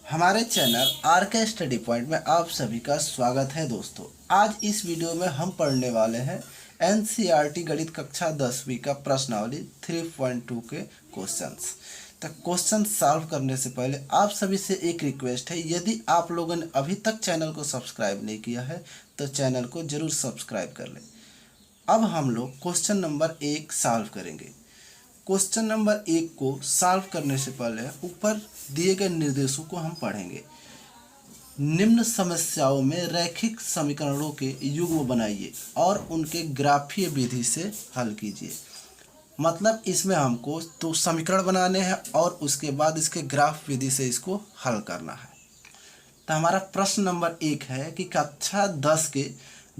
हमारे channel are के study point में आप सभी का स्वागत है दोस्तों। आज इस वीडियो में हम पढ़ने वाले हैं एनसीईआरटी गणित कक्षा 10वीं का प्रश्नावली 3.2 के क्वेश्चंस। तो क्वेश्चन सॉल्व करने से पहले आप सभी से एक रिक्वेस्ट है, यदि आप लोगों ने अभी तक चैनल को सब्सक्राइब नहीं किया है तो चैनल को जरूर सब्सक्राइब कर लें। अब हम लोग क्वेश्चन नंबर 1 सॉल्व करेंगे। क्वेश्चन नंबर 1 को सॉल्व करने से पहले ऊपर दिए गए निर्देशों को हम पढ़ेंगे। निम्न समस्याओं में रैखिक समीकरणों के युग्म बनाइए और उनके ग्राफीय विधि से हल कीजिए। मतलब इसमें हमको तो समीकरण बनाने हैं और उसके बाद इसके ग्राफ विधि से इसको हल करना है। तो हमारा प्रश्न नंबर 1 है कि कक्षा 10 के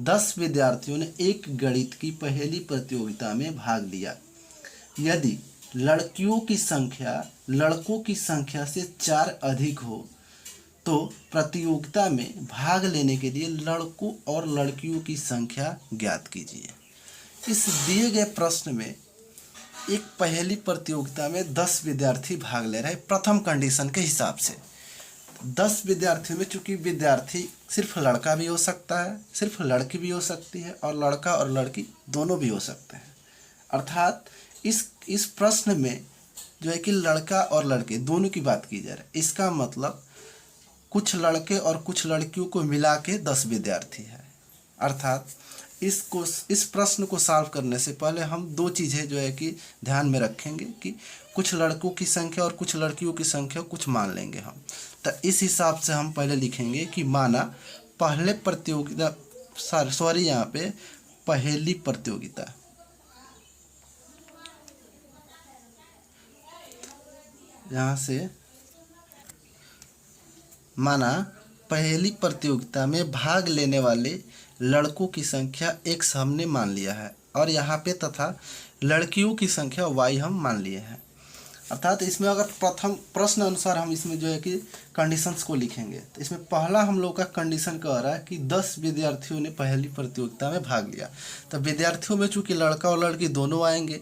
10 विद्यार्थियों ने एक गणित की पहेली प्रतियोगिता में भाग लिया। यदि लड़कियों की संख्या लड़कों की संख्या से 4 अधिक हो तो प्रतियोगिता में भाग लेने के लिए लड़कों और लड़कियों की संख्या ज्ञात कीजिए। इस दिए गए प्रश्न में एक पहेली प्रतियोगिता में 10 विद्यार्थी भाग ले रहे हैं। प्रथम कंडीशन के हिसाब से 10 विद्यार्थियों में चूंकि विद्यार्थी सिर्फ लड़का भी हो सकता है, सिर्फ लड़की भी हो सकती है और लड़का और लड़की दोनों भी हो सकते हैं। अर्थात इस प्रश्न में जो है कि लड़का और लड़के दोनों की बात की जा रही है। इसका मतलब कुछ लड़के और कुछ लड़कियों को मिला के 10 विद्यार्थी है। अर्थात इस प्रश्न को सॉल्व करने से पहले हम दो चीज़ें जो है कि ध्यान में रखेंगे कि कुछ लड़कों की संख्या और कुछ लड़कियों की संख्या कुछ मान लेंगे हम। तो इस हिसाब से हम पहले लिखेंगे कि माना पहले प्रतियोगिता यहाँ पे पहेली प्रतियोगिता, यहाँ से माना पहेली प्रतियोगिता में भाग लेने वाले लड़कों की संख्या x हमने मान लिया है और यहाँ पे तथा लड़कियों की संख्या y हम मान लिए हैं। अर्थात इसमें अगर प्रथम प्रश्न अनुसार हम इसमें जो है कि कंडीशंस को लिखेंगे तो इसमें पहला हम लोग का कंडीशन कह रहा है कि 10 विद्यार्थियों ने पहेली प्रतियोगिता में भाग लिया। तो विद्यार्थियों में चूँकि लड़का और लड़की दोनों आएंगे,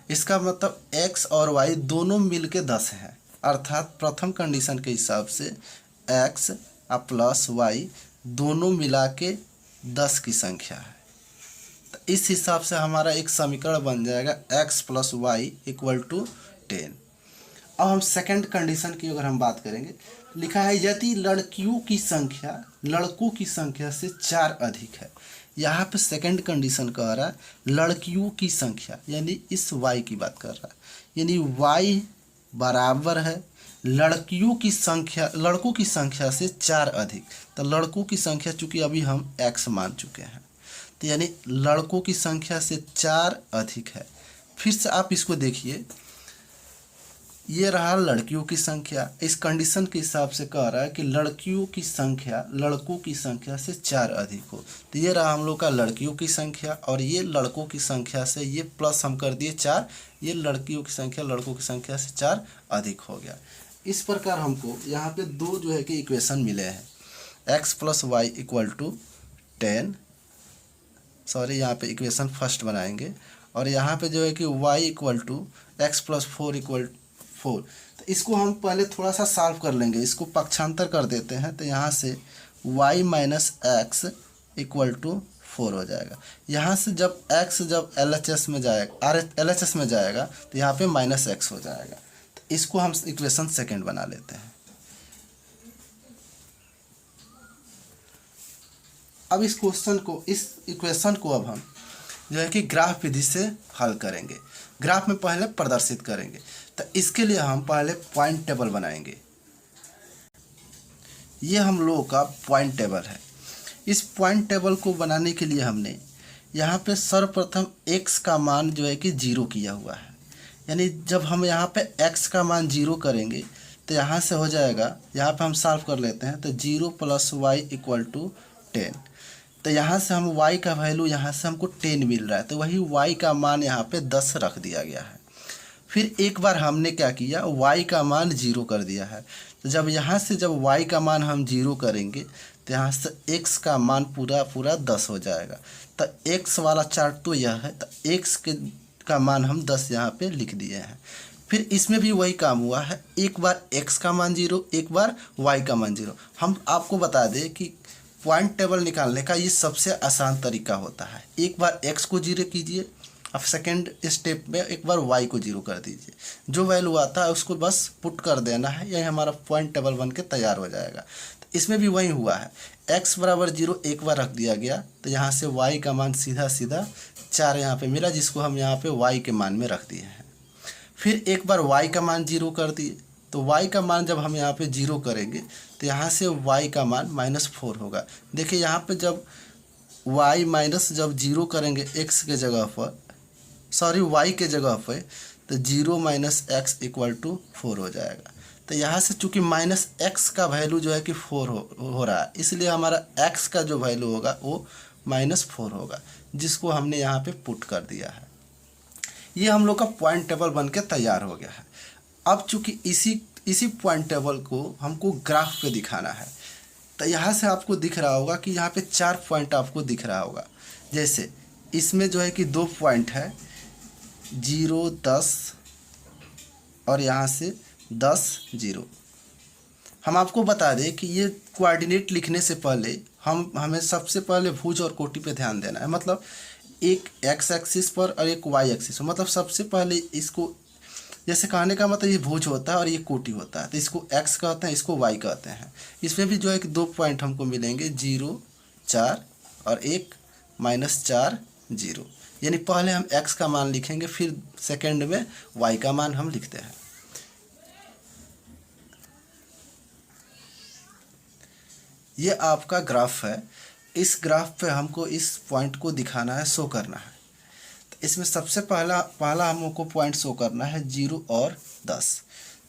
इसका मतलब x और y दोनों मिल के 10 है। अर्थात प्रथम कंडीशन के हिसाब से x प्लस y दोनों मिला के 10 की संख्या है। तो इस हिसाब से हमारा एक समीकरण बन जाएगा x plus Y equal to 10। अब हम सेकंड कंडीशन की अगर हम बात करेंगे, लिखा है यदि लड़कियों की संख्या लड़कों की संख्या से 4 अधिक है। यहाँ पे सेकंड कंडीशन कह रहा है लड़कियों की संख्या, यानी इस y की बात कर रहा है, यानी y बराबर है लड़कियों की संख्या लड़कों की संख्या से 4 अधिक। तो लड़कों की संख्या चूँकि अभी हम x मान चुके हैं, तो यानी लड़कों की संख्या से 4 अधिक है। फिर से आप इसको देखिए, ये रहा लड़कियों की संख्या। इस कंडीशन के हिसाब से कह रहा है कि लड़कियों की संख्या लड़कों की संख्या से 4 अधिक हो। तो ये रहा हम लोग का लड़कियों की संख्या और ये लड़कों की संख्या से ये प्लस हम कर दिए 4, ये लड़कियों की संख्या लड़कों की संख्या से 4 अधिक हो गया। इस प्रकार हमको यहाँ पे दो जो है कि इक्वेशन मिले हैं, x plus Y equal to 10, यहाँ पे इक्वेशन फर्स्ट बनाएंगे और यहाँ पे जो है कि y equal to X plus 4 equal 4। तो इसको हम पहले थोड़ा सा सॉल्व कर लेंगे, इसको पक्षांतर कर देते हैं। तो यहाँ से y minus X equal to 4 हो जाएगा। यहाँ से जब x जब LHS में जाएगा LHS में जाएगा तो यहाँ पे माइनस एक्स हो जाएगा। तो इसको हम इक्वेशन सेकंड बना लेते हैं। अब इस इक्वेशन को अब हम जो है कि ग्राफ विधि से हल करेंगे, ग्राफ में पहले प्रदर्शित करेंगे। तो इसके लिए हम पहले पॉइंट टेबल बनाएंगे। ये हम लोगों का पॉइंट टेबल है। इस पॉइंट टेबल को बनाने के लिए हमने यहाँ पे सर्वप्रथम x का मान जो है कि 0 किया हुआ है। यानी जब हम यहाँ पे x का मान 0 करेंगे तो यहाँ से हो जाएगा, यहाँ पे हम सॉल्व कर लेते हैं। तो 0 प्लस वाई इक्वल टू 10। तो यहाँ से हम y का वैल्यू यहाँ से हमको 10 मिल रहा है, तो वही y का मान यहाँ पे 10 रख दिया गया है। फिर एक बार हमने क्या किया, y का मान 0 कर दिया है। तो जब यहाँ से जब y का मान हम 0 करेंगे तो यहाँ से x का मान पूरा 10 हो जाएगा। तो x वाला चार्ट तो यह है, तो x का मान हम 10 यहाँ पे लिख दिए हैं। फिर इसमें भी वही काम हुआ है, एक बार x का मान 0, एक बार y का मान 0। हम आपको बता दें कि पॉइंट टेबल निकालने का ये सबसे आसान तरीका होता है। एक बार x को 0 कीजिए, अब सेकेंड स्टेप में एक बार y को 0 कर दीजिए, जो वैल्यू आता है उसको बस पुट कर देना है, यही हमारा पॉइंट टेबल बन के तैयार हो जाएगा। तो इसमें भी वही हुआ है, x बराबर 0 एक बार रख दिया गया, तो यहाँ से y का मान सीधा सीधा 4 यहाँ पे मिला, जिसको हम यहाँ पे y के मान में रख दिए हैं। फिर एक बार y का मान 0 कर दिए, तो y का मान जब हम यहाँ पे 0 करेंगे तो यहाँ से y का मान -4 होगा। देखिए यहाँ पे जब y माइनस जब 0 करेंगे x के जगह पर, सॉरी y के जगह पर, तो 0 - x = 4 हो जाएगा। तो यहाँ से चूंकि -x का वैल्यू जो है कि 4 हो रहा है, इसलिए हमारा x का जो वैल्यू होगा वो -4 होगा, जिसको हमने यहाँ पे पुट कर दिया है। ये हम लोग का पॉइंट टेबल बन के तैयार हो गया है। अब चूंकि इसी पॉइंट टेबल को हमको ग्राफ पे दिखाना है, तो यहाँ से आपको दिख रहा होगा कि यहाँ पे 4 पॉइंट आपको दिख रहा होगा। जैसे इसमें जो है कि 2 पॉइंट है, 0, 10 और यहाँ से 10, 0। हम आपको बता दें कि ये कोऑर्डिनेट लिखने से पहले हमें सबसे पहले भुज और कोटि पे ध्यान देना है। मतलब एक x एक्सिस पर और एक y एक्सिस पर, मतलब सबसे पहले इसको, जैसे कहने का मतलब ये भुज होता है और ये कोटि होता है, तो इसको x कहते हैं, इसको y कहते हैं। इसमें भी जो है कि 2 पॉइंट हमको मिलेंगे, 0, 4 और 1, -4, 0। यानी पहले हम x का मान लिखेंगे, फिर सेकंड में y का मान हम लिखते हैं। ये आपका ग्राफ है। इस ग्राफ पे हमको इस पॉइंट को दिखाना है, शो करना है। तो इसमें सबसे पहला हमको पॉइंट शो करना है 0 और 10।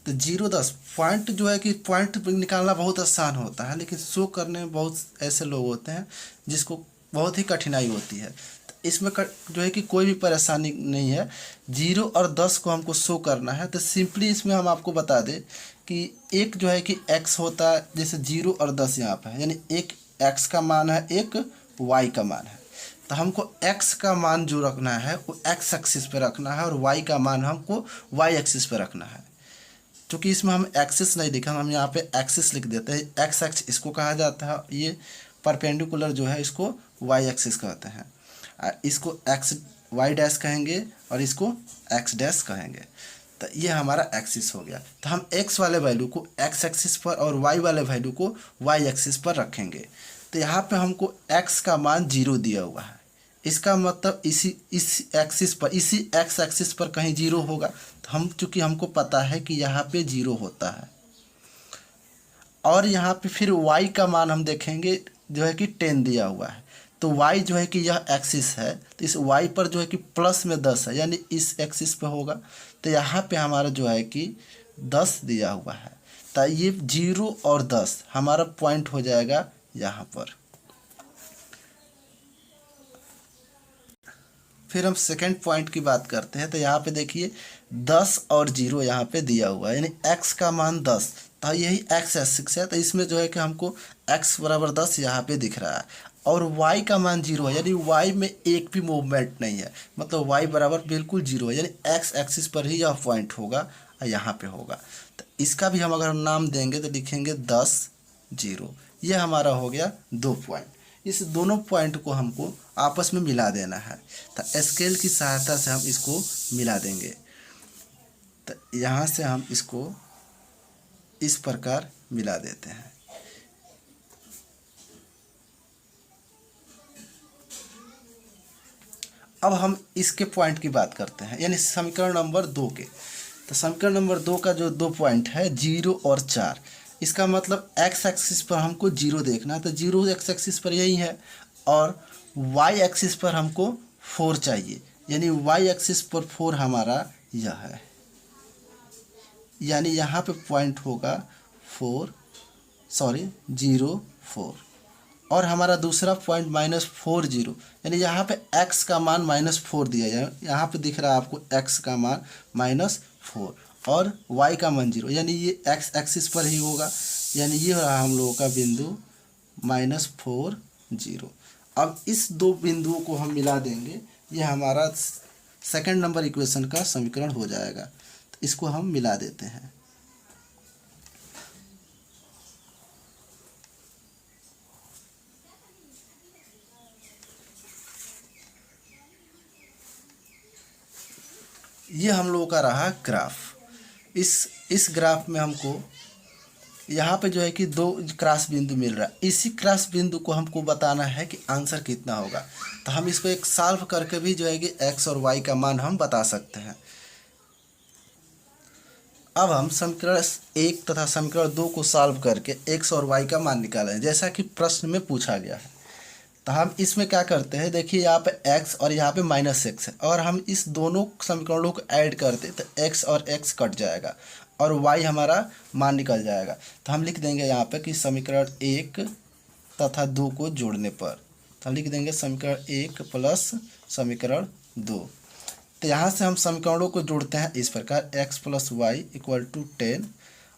तो 0, 10 पॉइंट जो है कि पॉइंट निकालना बहुत आसान होता है, लेकिन शो करने में बहुत ऐसे लोग होते हैं जिसको बहुत ही कठिनाई होती है। तो इसमें जो है कि कोई भी परेशानी नहीं है। 0 और 10 को हमको शो करना है, तो सिंपली इसमें हम आपको बता दें कि एक जो है कि x होता है, जैसे 0 और 10 यहाँ पर है, यानी एक x का मान है, एक y का मान है। तो हमको x का मान जो रखना है वो x एक्सिस पे रखना है, और y का मान हमको y एक्सिस पे रखना है। क्योंकि इसमें हम एक्सिस नहीं लिखा, हम यहाँ पे एक्सिस लिख देते हैं। x एक्सिस इसको कहा जाता है, ये परपेंडिकुलर जो है इसको y एक्सिस कहते हैं। इसको y डैश कहेंगे और इसको x डैश कहेंगे। तो ये हमारा एक्सिस हो गया। तो हम x वाले वैल्यू को x एक्सिस पर और y वाले वैल्यू को y एक्सिस पर रखेंगे। तो यहाँ पे हमको x का मान 0 दिया हुआ है, इसका मतलब इस एक्सिस पर, इसी x एक्सिस पर कहीं 0 होगा। तो हम चूँकि हमको पता है कि यहाँ पे 0 होता है, और यहाँ पे फिर y का मान हम देखेंगे जो है कि 10 दिया हुआ है। तो y जो है कि यह एक्सिस है, तो इस y पर जो है कि प्लस में 10 है, यानी इस एक्सिस पे होगा। तो यहाँ पे हमारा जो है कि 10 दिया हुआ है। तो ये 0 और 10 हमारा पॉइंट हो जाएगा यहाँ पर। फिर हम सेकेंड पॉइंट की बात करते हैं। तो यहाँ पे देखिए 10 और 0 यहाँ पे दिया हुआ है, यानी x का मान 10। तो यही x एक्सिस है, तो इसमें जो है कि हमको x बराबर 10 यहाँ पे दिख रहा है, और y का मान 0 है, यानी y में एक भी मूवमेंट नहीं है, मतलब y बराबर बिल्कुल 0 है, यानी x एक्सिस पर ही यह पॉइंट होगा और यहाँ पे होगा। तो इसका भी हम अगर नाम देंगे तो लिखेंगे 10, 0। ये हमारा हो गया 2 पॉइंट। इस दोनों पॉइंट को हमको आपस में मिला देना है। तो स्केल की सहायता से हम इसको मिला देंगे। तो यहाँ से हम इसको इस प्रकार मिला देते हैं। अब हम इसके पॉइंट की बात करते हैं, यानी समीकरण नंबर 2 के। तो समीकरण नंबर 2 का जो 2 पॉइंट है 0 और 4, इसका मतलब x एक्सिस पर हमको 0 देखना है, तो 0 x एक्सिस पर यही है, और y एक्सिस पर हमको 4 चाहिए, यानी y एक्सिस पर 4 हमारा यह है, यानी यहाँ पे पॉइंट होगा 0, 4। और हमारा दूसरा पॉइंट -4, 0, यानी यहाँ पे x का मान -4 दिया जाए, यहाँ पे दिख रहा है आपको x का मान -4 और y का मान 0, यानी ये x एक्सिस पर ही होगा, यानी ये रहा हम लोगों का बिंदु -4, 0। अब इस दो बिंदुओं को हम मिला देंगे, ये हमारा सेकंड नंबर इक्वेशन का समीकरण हो जाएगा। तो इसको हम मिला देते हैं। ये हम लोगों का रहा ग्राफ। इस ग्राफ में हमको यहाँ पे जो है कि दो क्रॉस बिंदु मिल रहा है। इसी क्रॉस बिंदु को हमको बताना है कि आंसर कितना होगा। तो हम इसको एक सॉल्व करके भी जो है कि एक्स और वाई का मान हम बता सकते हैं। अब हम समीकरण 1 तथा समीकरण 2 को सॉल्व करके एक्स और वाई का मान निकालें, जैसा कि प्रश्न में पूछा गया है। तो हम इसमें क्या करते हैं, देखिए यहाँ पे x और यहाँ पे -x है, और हम इस दोनों समीकरणों को ऐड करते तो x और x कट जाएगा और y हमारा मान निकल जाएगा। तो हम लिख देंगे यहाँ पे कि समीकरण 1 तथा 2 को जोड़ने पर, तो हम लिख देंगे समीकरण 1 प्लस समीकरण 2। तो यहाँ से हम समीकरणों को जोड़ते हैं इस प्रकार, x + y = 10,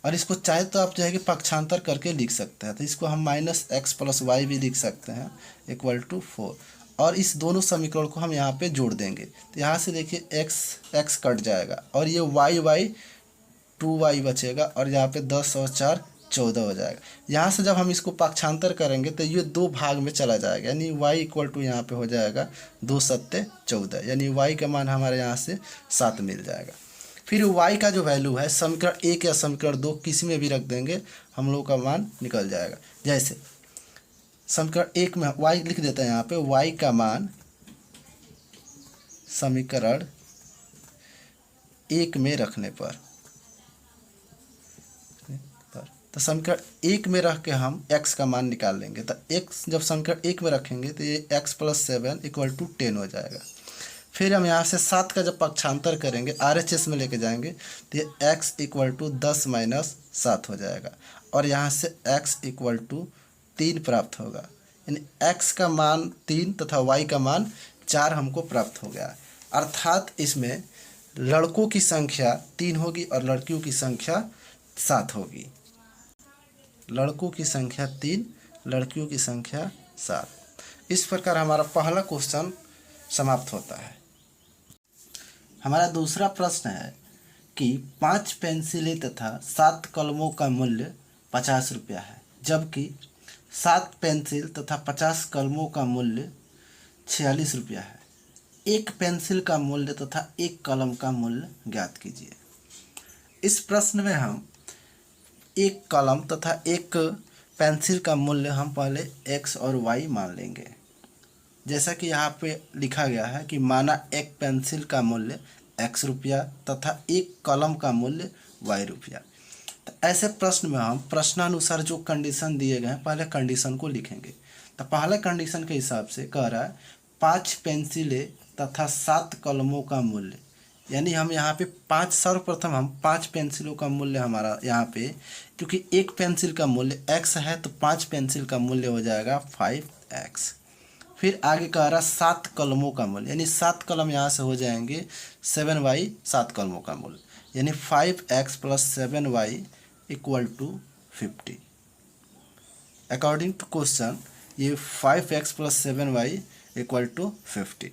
और इसको चाहे तो आप जो है कि पक्षांतर करके लिख सकते हैं। तो इसको हम -x + y भी लिख सकते हैं = 4, और इस दोनों समीकरण को हम यहाँ पे जोड़ देंगे। तो यहाँ से देखिए x कट जाएगा और ये y 2y बचेगा, और यहाँ पे 10 और 4 14 हो जाएगा। यहाँ से जब हम इसको पक्षांतर करेंगे तो ये 2 भाग में चला जाएगा, यानी y = यहाँ पे हो जाएगा 2 7 14, यानी y का मान हमारे यहाँ से 7 मिल जाएगा। फिर y का जो वैल्यू है समीकरण 1 या समीकरण 2 किसी में भी रख देंगे, हम लोग का मान निकल जाएगा। जैसे समीकरण 1 में y लिख देते हैं, यहाँ पे y का मान समीकरण 1 में रखने पर, तो समीकरण 1 में रख के हम x का मान निकाल लेंगे। तो x जब समीकरण 1 में रखेंगे तो ये x + 7 = 10 हो जाएगा। फिर हम यहाँ से 7 का जब पक्षांतर करेंगे RHS में लेके जाएंगे तो ये x = 10 - 7 हो जाएगा, और यहाँ से x = 3 प्राप्त होगा, यानी x का मान 3 तथा y का मान 4 हमको प्राप्त हो गया। अर्थात इसमें लड़कों की संख्या 3 होगी और लड़कियों की संख्या 7 होगी। लड़कों की संख्या 3, लड़कियों की संख्या 7। इस प्रकार हमारा पहला क्वेश्चन समाप्त होता है। हमारा दूसरा प्रश्न है कि 5 पेंसिलें तथा 7 कलमों का मूल्य 50 रुपया है, जबकि 7 पेंसिल तथा 50 कलमों का मूल्य 46 रुपया है। एक पेंसिल का मूल्य तथा एक कलम का मूल्य ज्ञात कीजिए। इस प्रश्न में हम एक कलम तथा एक पेंसिल का मूल्य हम पहले x और y मान लेंगे, जैसा कि यहाँ पे लिखा गया है कि माना एक पेंसिल का मूल्य x रुपया तथा एक कलम का मूल्य y रुपया। तो ऐसे प्रश्न में हम प्रश्नानुसार जो कंडीशन दिए गए हैं पहले कंडीशन को लिखेंगे। तो पहले कंडीशन के हिसाब से कह रहा है 5 पेंसिलें तथा 7 कलमों का मूल्य, यानी हम यहाँ पे 5 सर्वप्रथम हम 5 पेंसिलों का मूल्य हमारा यहाँ पे, क्योंकि एक पेंसिल का मूल्य x है तो 5 पेंसिल का मूल्य हो जाएगा 5x। फिर आगे कह रहा 7 कलमों का मूल्य, यानी 7 कलम यहाँ से हो जाएंगे 7y 7 कलमों का मूल्य, यानी 5x + 7y = 50। According to question ये 5x + 7y = 50।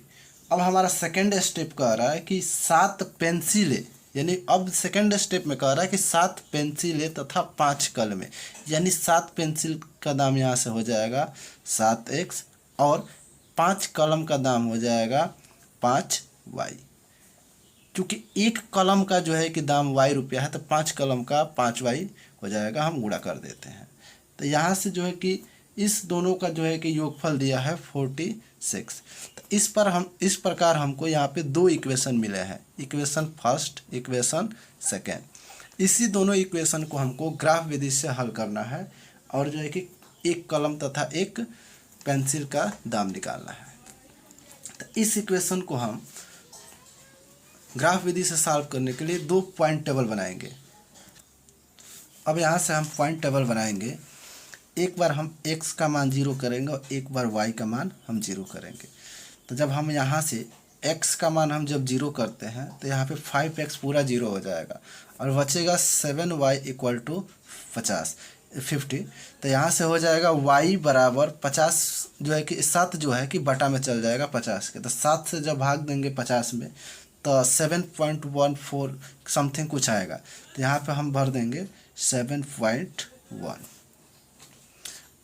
अब हमारा सेकेंड स्टेप कह रहा है कि 7 पेंसिलें, यानी अब सेकेंड स्टेप में कह रहा है कि 7 पेंसिलें तथा 5 कलमें, यानी 7 पेंसिल का दाम यहाँ से हो जाएगा 7x और 5 कलम का दाम हो जाएगा 5y। क्योंकि एक कलम का जो है कि दाम y रुपया है तो 5 कलम का 5y हो जाएगा, हम गुणा कर देते हैं। तो यहाँ से जो है कि इस दोनों का जो है कि योगफल दिया है 46। तो इस प्रकार हमको यहाँ पे 2 इक्वेशन मिले हैं, इक्वेशन फर्स्ट, इक्वेशन सेकेंड। इसी दोनों इक्वेशन को हमको ग्राफ विधि से हल करना है और जो है कि एक कलम तथा एक पेंसिल का दाम निकालना है। तो इस इक्वेशन को हम ग्राफ विधि से सॉल्व करने के लिए 2 पॉइंट टेबल बनाएंगे। अब यहाँ से हम पॉइंट टेबल बनाएंगे, एक बार हम x का मान 0 करेंगे और एक बार y का मान हम 0 करेंगे। तो जब हम यहाँ से x का मान हम जब 0 करते हैं तो यहाँ पे 5x पूरा 0 हो जाएगा और बचेगा 7y = 50। तो यहाँ से हो जाएगा y बराबर 50, जो है कि 7 जो है कि बटा में चल जाएगा 50 के। तो 7 से जब भाग देंगे 50 में तो 7.14 समथिंग कुछ आएगा। तो यहाँ पे हम भर देंगे 7.1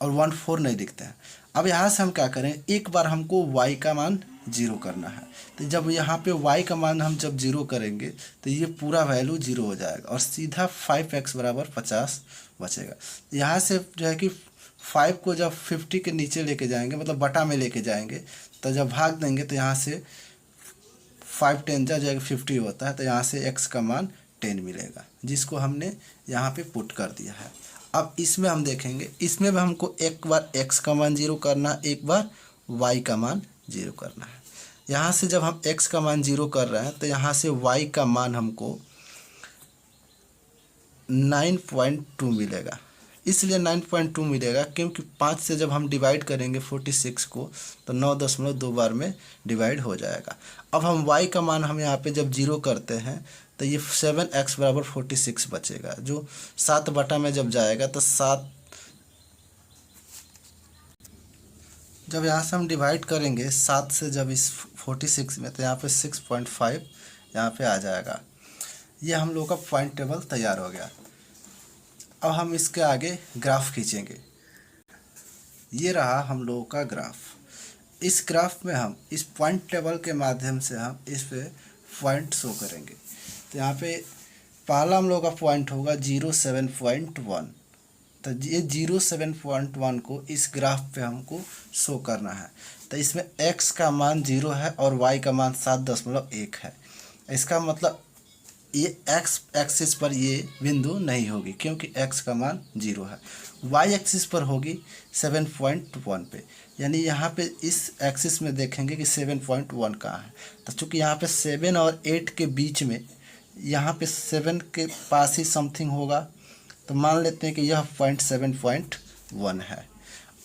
और 14 नहीं दिखते हैं। अब यहाँ से हम क्या करें, एक बार हमको y का मान 0 करना है। तो जब यहाँ पे y का मान हम जब 0 करेंगे तो ये पूरा वैल्यू 0 हो जाएगा और सीधा 5x बराबर 50 बचेगा। यहाँ से जो है कि 5 को जब 50 के नीचे लेके जाएंगे, मतलब बटा में लेके जाएंगे, तो जब भाग देंगे तो यहाँ से 5 10 जो है 50 होता है। तो यहाँ से x का मान 10 मिलेगा, जिसको हमने यहाँ पे पुट कर दिया है। अब इसमें हम देखेंगे, इसमें भी हमको एक बार x का मान 0 करना, एक बार y का मान 0 करना है। यहाँ से जब हम x का मान 0 कर रहे हैं तो यहाँ से y का मान हमको 9.2 मिलेगा। इसलिए 9.2 मिलेगा क्योंकि 5 से जब हम डिवाइड करेंगे 46 को तो 9.2 बार में डिवाइड हो जाएगा। अब हम y का मान हम यहाँ पे जब 0 करते हैं तो ये 7x बराबर 46 बचेगा, जो 7 बटा में जब जाएगा तो 7, जब यहाँ से हम डिवाइड करेंगे 7 से जब इस 46 में, तो यहाँ पे 6.5 यहाँ पे आ जाएगा। ये हम लोग का पॉइंट टेबल तैयार हो गया। अब हम इसके आगे ग्राफ खींचेंगे। ये रहा हम लोगों का ग्राफ। इस ग्राफ में हम इस पॉइंट टेबल के माध्यम से हम इस पे पॉइंट शो करेंगे। तो यहाँ पे पहला हम लोग का पॉइंट होगा 07.1। तो ये 07.1 को इस ग्राफ पे हमको शो करना है। तो इसमें x का मान 0 है और y का मान 7.1 है। इसका मतलब ये x एक्सिस पर ये बिंदु नहीं होगी क्योंकि x का मान 0 है। y एक्सिस पर होगी 7.1 पे, यानी यहाँ पे इस एक्सिस में देखेंगे कि 7.1 कहाँ है। तो चूँकि यहाँ पे 7 और 8 के बीच में, यहाँ पे 7 के पास ही समथिंग होगा, तो मान लेते हैं कि यह पॉइंट 7.1 है।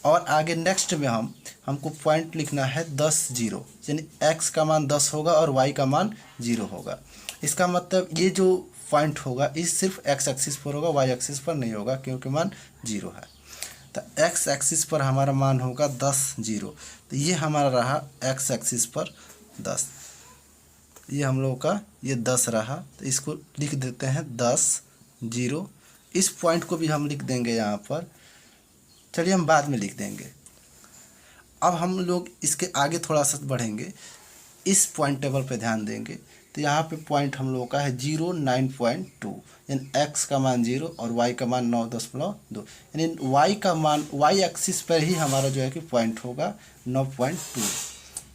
और आगे नेक्स्ट में हमको पॉइंट लिखना है 10 0, यानी x का मान 10 होगा और y का मान 0 होगा। इसका मतलब ये जो पॉइंट होगा इस सिर्फ x एक्सिस पर होगा, y एक्सिस पर नहीं होगा क्योंकि मान 0 है। तो x एक्सिस पर हमारा मान होगा 10 0। तो ये हमारा रहा x एक्सिस पर 10, ये हम लोगों का ये 10 रहा। तो इसको लिख देते हैं 10 0। इस पॉइंट को भी हम लिख देंगे यहाँ पर, चलिए हम बाद में लिख देंगे। अब हम लोग इसके आगे थोड़ा सा बढ़ेंगे, इस पॉइंट टेबल पे ध्यान देंगे। तो यहाँ पे पॉइंट हम लोगों का है 0.9.2, यानी x का मान 0 और y का मान 9.2, यानी y का मान y एक्सिस पर ही हमारा जो है कि पॉइंट होगा 9.2।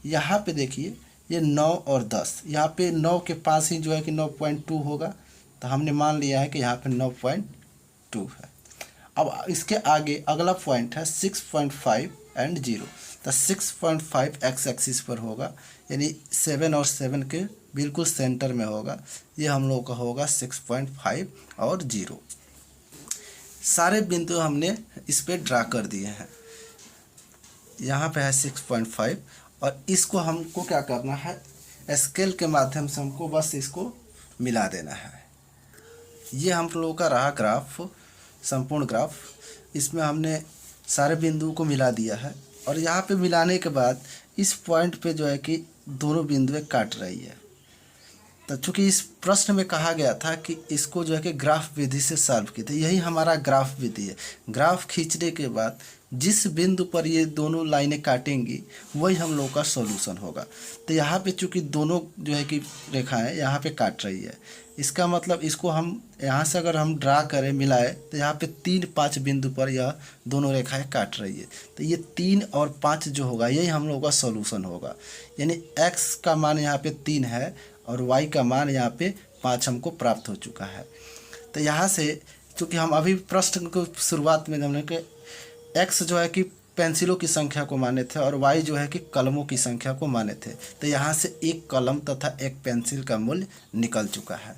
यहाँ पे देखिए ये 9 और 10, यहाँ पे 9 के पास ही जो है कि 9.2 होगा। तो हमने मान लिया है कि यहाँ पे 9.2 है। अब इसके आगे अगला पॉइंट है 6.5 एंड 0। तो 6.5 x एक्सिस पर होगा, यानी 7 और 7 के बिल्कुल सेंटर में होगा। ये हम लोग का होगा 6.5 और 0। सारे बिंदु हमने इस पे ड्रा कर दिए हैं। यहाँ पे है 6.5 और इसको हमको क्या करना है, स्केल के माध्यम से हमको बस इसको मिला देना है। ये हम लोगों का रहा ग्राफ, संपूर्ण ग्राफ। इसमें हमने सारे बिंदुओं को मिला दिया है और यहाँ पे मिलाने के बाद इस पॉइंट पे जो है कि दोनों बिंदुएं काट रही है। तो चूँकि इस प्रश्न में कहा गया था कि इसको जो है कि ग्राफ विधि से सॉल्व की, तो यही हमारा ग्राफ विधि है। ग्राफ खींचने के बाद जिस बिंदु पर ये दोनों लाइनें काटेंगी वही हम लोग का सॉल्यूशन होगा। तो यहाँ पे चूँकि दोनों जो है कि रेखाएं यहाँ पे काट रही है, इसका मतलब इसको हम यहाँ से अगर हम ड्रा करें मिलाए तो यहाँ पे 3-5 बिंदु पर यह दोनों रेखाएं काट रही है। तो ये 3 और 5 जो होगा यही हम लोग का सॉल्यूशन होगा, यानी x का मान यहाँ पे 3 है और y का मान यहाँ पे 5 हमको प्राप्त हो चुका है। तो यहाँ से चूँकि हम अभी प्रश्न को शुरुआत में हमने कि x जो है कि पेंसिलों की संख्या को माने थे और y जो है कि कलमों की संख्या को माने थे, तो यहाँ से एक कलम तथा एक पेंसिल का मूल्य निकल चुका है।